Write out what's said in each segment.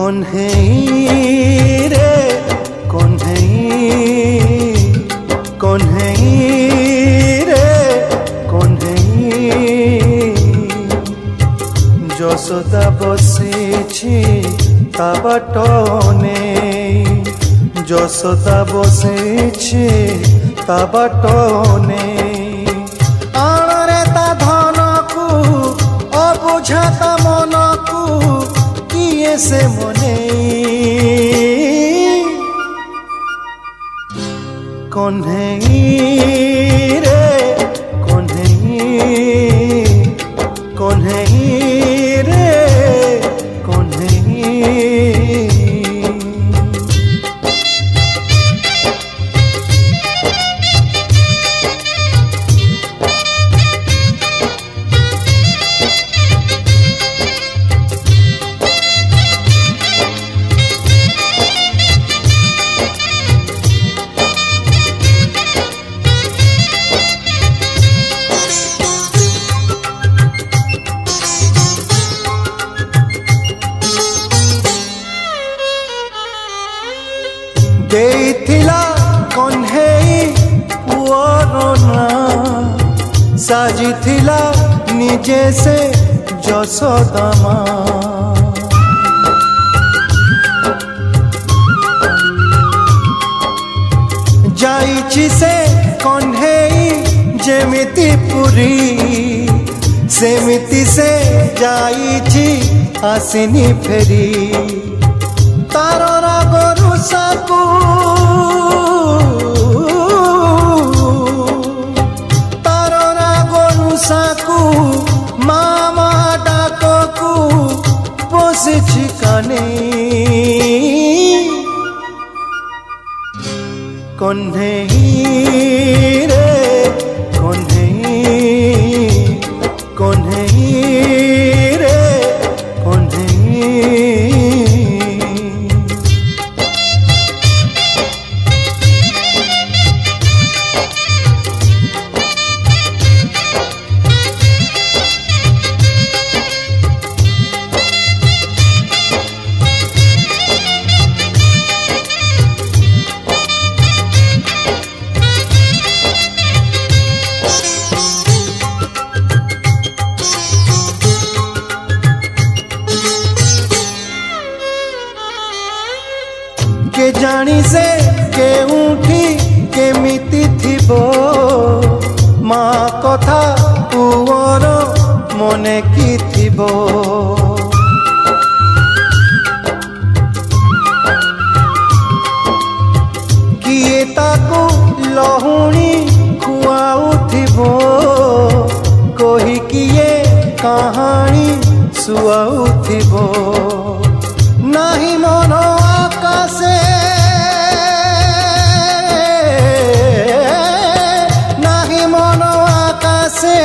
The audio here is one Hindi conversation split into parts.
कन्हई रे कन्हई कन्हई रे कन्हई যশোদা বসেছি তা বাটনে যশোদা বসেছি তা বাটনে আনরে তা ধনকু অবুঝা তা মনকু কিয়ে সে মনে কন্হেই রে কন্হেই কন্হেই রে কন্হেই देइथिला कन्हेई पुअर ना साजिथिला निजे से যশোদা মা जाइछि से कन्हेई जेमिति पुरी सेमिति से जाइछि आसिनी फेरी तार राग रुषाकू तार राग रुषाकू मामा डाककू बसिछि काने कन्हेई रे कन्हेई कन्हेई रे कन्हेई के जानी से केउठी केमिति थिबो माँ कथा पुअर मने की थिबो किए ताकू लहुणी खुआउथिबो कही किए कहानी सुआउथिबो नाही मन आकाशे नाही मन आकाशे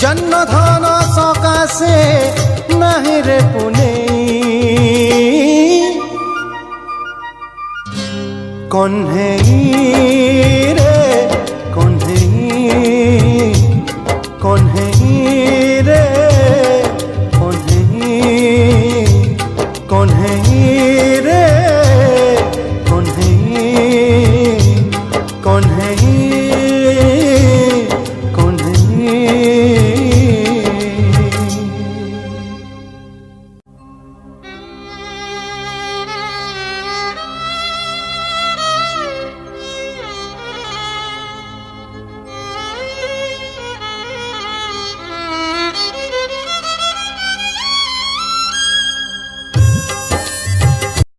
जन्न धन सकाशे नाही रे पुने कन्हेई